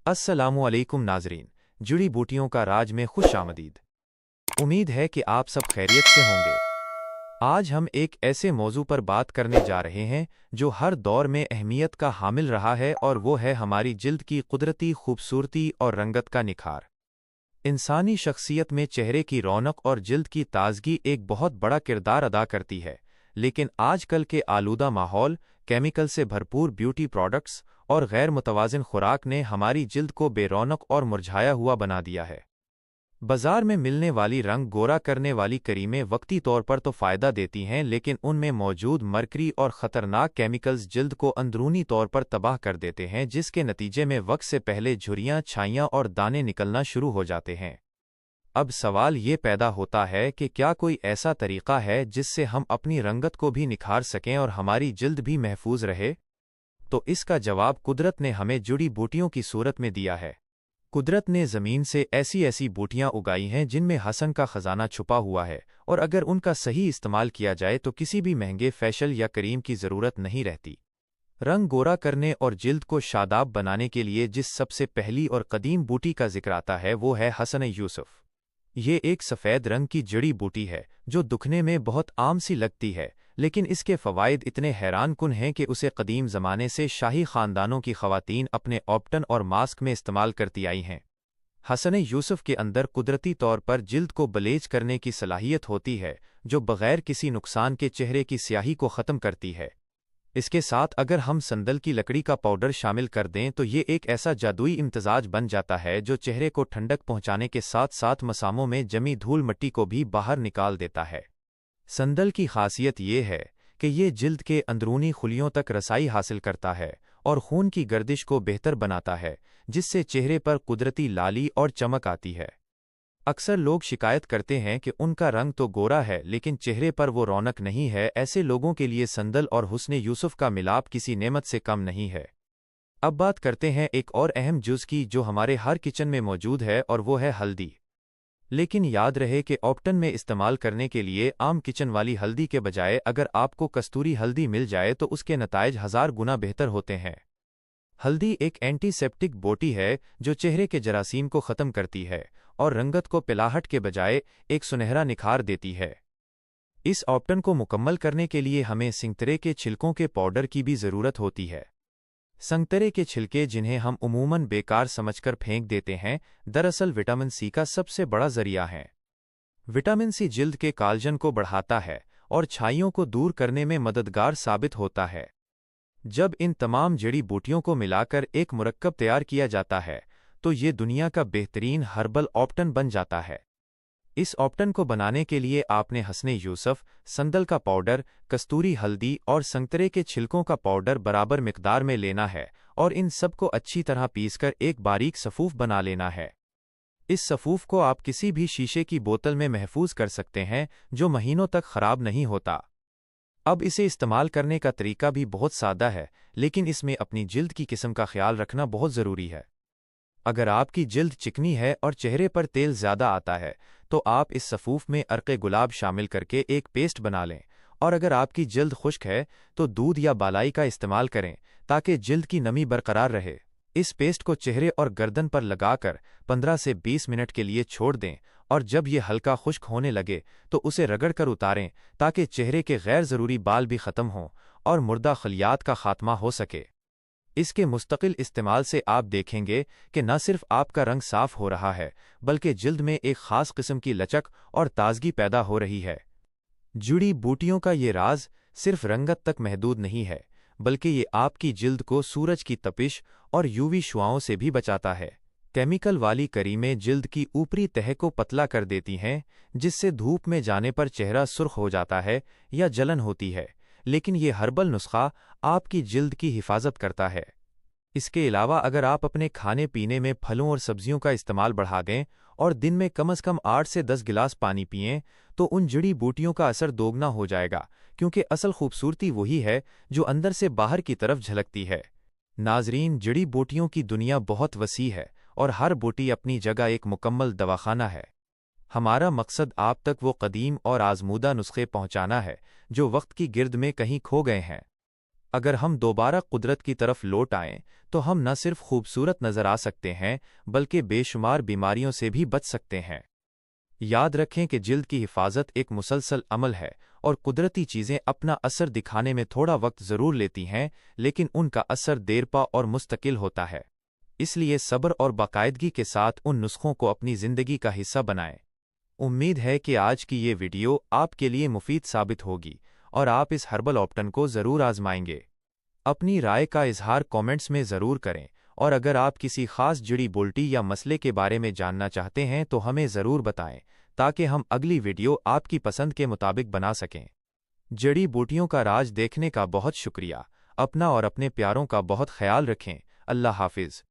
अस्सलामु अलैकुम नाजरीन, जड़ी बूटियों का राज में खुश आमदीद। उम्मीद है कि आप सब खैरियत से होंगे। आज हम एक ऐसे मौजू पर बात करने जा रहे हैं जो हर दौर में अहमियत का हामिल रहा है, और वो है हमारी जिल्द की कुदरती खूबसूरती और रंगत का निखार। इंसानी शख्सियत में चेहरे की रौनक और जिल्द की ताजगी एक बहुत बड़ा किरदार अदा करती है, लेकिन आजकल के आलूदा माहौल, केमिकल से भरपूर ब्यूटी प्रोडक्ट्स और गैर मुतवाज़िन खुराक ने हमारी जिल्द को बेरौनक और मुरझाया हुआ बना दिया है। बाजार में मिलने वाली रंग गोरा करने वाली क्रीमें वक्ती तौर पर तो फ़ायदा देती हैं, लेकिन उनमें मौजूद मरकरी और ख़तरनाक केमिकल्स जिल्द को अंदरूनी तौर पर तबाह कर देते हैं, जिसके नतीजे में वक्त से पहले झुर्रियाँ, छाइयाँ और दाने निकलना शुरू हो जाते हैं। अब सवाल ये पैदा होता है कि क्या कोई ऐसा तरीक़ा है जिससे हम अपनी रंगत को भी निखार सकें और हमारी जिल्द भी महफूज रहे? तो इसका जवाब कुदरत ने हमें जड़ी बूटियों की सूरत में दिया है। कुदरत ने ज़मीन से ऐसी ऐसी बूटियां उगाई हैं जिनमें हसन का ख़जाना छुपा हुआ है, और अगर उनका सही इस्तेमाल किया जाए तो किसी भी महंगे फैशल या क्रीम की ज़रूरत नहीं रहती। रंग गोरा करने और जिल्द को शादाब बनाने के लिए जिस सबसे पहली और कदीम बूटी का जिक्र आता है वो है हसन यूसुफ। ये एक सफ़ेद रंग की जड़ी बूटी है जो दिखने में बहुत आम सी लगती है, लेकिन इसके फ़वाइद इतने हैरान कुन हैं कि उसे कदीम ज़माने से शाही ख़ानदानों की ख़वातीन अपने ऑप्टन और मास्क में इस्तेमाल करती आई हैं। हसन यूसुफ के अंदर कुदरती तौर पर जिल्द को बलेज करने की सलाहियत होती है, जो बग़ैर किसी नुकसान के चेहरे की स्याही को ख़त्म करती है। इसके साथ अगर हम संदल की लकड़ी का पाउडर शामिल कर दें तो ये एक ऐसा जादुई इम्तजाज बन जाता है जो चेहरे को ठंडक पहुंचाने के साथ साथ मसामों में जमी धूल मिट्टी को भी बाहर निकाल देता है। संदल की खासियत ये है कि ये जिल्द के अंदरूनी खुलियों तक रसाई हासिल करता है और खून की गर्दिश को बेहतर बनाता है, जिससे चेहरे पर कुदरती लाली और चमक आती है। अक्सर लोग शिकायत करते हैं कि उनका रंग तो गोरा है लेकिन चेहरे पर वो रौनक नहीं है। ऐसे लोगों के लिए संदल और हुस्न यूसुफ का मिलाप किसी नेमत से कम नहीं है। अब बात करते हैं एक और अहम जुज़ की जो हमारे हर किचन में मौजूद है, और वो है हल्दी। लेकिन याद रहे कि ऑप्टन में इस्तेमाल करने के लिए आम किचन वाली हल्दी के बजाय अगर आपको कस्तूरी हल्दी मिल जाए तो उसके नताइज 1000 गुना बेहतर होते हैं। हल्दी एक एंटीसेप्टिक बूटी है जो चेहरे के जरासीम को ख़त्म करती है और रंगत को पिलाहट के बजाय एक सुनहरा निखार देती है। इस ऑप्टन को मुकम्मल करने के लिए हमें संतरे के छिलकों के पाउडर की भी ज़रूरत होती है। संतरे के छिलके, जिन्हें हम उमूमन बेकार समझकर फेंक देते हैं, दरअसल विटामिन सी का सबसे बड़ा ज़रिया हैं। विटामिन सी जिल्द के कालजन को बढ़ाता है और छाइयों को दूर करने में मददगार साबित होता है। जब इन तमाम जड़ी बूटियों को मिलाकर एक मुरक्कब तैयार किया जाता है तो ये दुनिया का बेहतरीन हर्बल ऑप्टन बन जाता है। इस ऑप्टन को बनाने के लिए आपने हसन यूसुफ, संदल का पाउडर, कस्तूरी हल्दी और संतरे के छिलकों का पाउडर बराबर मिकदार में लेना है और इन सब को अच्छी तरह पीसकर एक बारीक सफ़ूफ बना लेना है। इस सफ़ूफ को आप किसी भी शीशे की बोतल में महफूज कर सकते हैं जो महीनों तक ख़राब नहीं होता। अब इसे इस्तेमाल करने का तरीका भी बहुत सादा है, लेकिन इसमें अपनी जिल्द की किस्म का ख्याल रखना बहुत ज़रूरी है। अगर आपकी जिल्द चिकनी है और चेहरे पर तेल ज़्यादा आता है तो आप इस सफ़ूफ में अर्क़े गुलाब शामिल करके एक पेस्ट बना लें, और अगर आपकी जिल्द खुश्क है तो दूध या बालाई का इस्तेमाल करें ताकि जिल्द की नमी बरकरार रहे। इस पेस्ट को चेहरे और गर्दन पर लगाकर 15 से 20 मिनट के लिए छोड़ दें, और जब ये हल्का खुश्क होने लगे तो उसे रगड़ कर उतारें ताकि चेहरे के गैर ज़रूरी बाल भी ख़त्म हों और मुर्दा खलियात का खात्मा हो सके। इसके मुस्तकिल इस्तेमाल से आप देखेंगे कि न सिर्फ आपका रंग साफ हो रहा है, बल्कि जिल्द में एक ख़ास किस्म की लचक और ताजगी पैदा हो रही है। जड़ी बूटियों का ये राज सिर्फ रंगत तक महदूद नहीं है, बल्कि ये आपकी जिल्द को सूरज की तपिश और यूवी शुआओं से भी बचाता है। केमिकल वाली क्रीमें जिल्द की ऊपरी तह को पतला कर देती हैं, जिससे धूप में जाने पर चेहरा सुर्ख हो जाता है या जलन होती है, लेकिन ये हर्बल नुस्खा आपकी जिल्द की हिफाजत करता है। इसके अलावा अगर आप अपने खाने पीने में फलों और सब्जियों का इस्तेमाल बढ़ा दें और दिन में कम से कम 8 से 10 गिलास पानी पिएं तो उन जड़ी बूटियों का असर दोगुना हो जाएगा, क्योंकि असल खूबसूरती वही है जो अंदर से बाहर की तरफ झलकती है। नाजरीन, जड़ी बूटियों की दुनिया बहुत वसी है और हर बूटी अपनी जगह एक मुकम्मल दवाखाना है। हमारा मकसद आप तक वो कदीम और आजमूदा नुस्खे पहुंचाना है जो वक्त की गिर्द में कहीं खो गए हैं। अगर हम दोबारा कुदरत की तरफ लौट आएं तो हम न सिर्फ खूबसूरत नजर आ सकते हैं बल्कि बेशुमार बीमारियों से भी बच सकते हैं। याद रखें कि जिल्द की हिफाजत एक मुसलसल अमल है और कुदरती चीज़ें अपना असर दिखाने में थोड़ा वक्त ज़रूर लेती हैं, लेकिन उनका असर देरपा और मुस्तकिल होता है। इसलिए सब्र और बाकायदगी के साथ उन नुस्खों को अपनी ज़िंदगी का हिस्सा बनाएं। उम्मीद है कि आज की ये वीडियो आपके लिए मुफीद साबित होगी और आप इस हर्बल ऑप्टन को ज़रूर आजमाएंगे। अपनी राय का इजहार कमेंट्स में ज़रूर करें और अगर आप किसी खास जड़ी बूटी या मसले के बारे में जानना चाहते हैं तो हमें ज़रूर बताएं ताकि हम अगली वीडियो आपकी पसंद के मुताबिक बना सकें। जड़ी बूटियों का राज देखने का बहुत शुक्रिया। अपना और अपने प्यारों का बहुत ख्याल रखें। अल्लाह हाफिज़।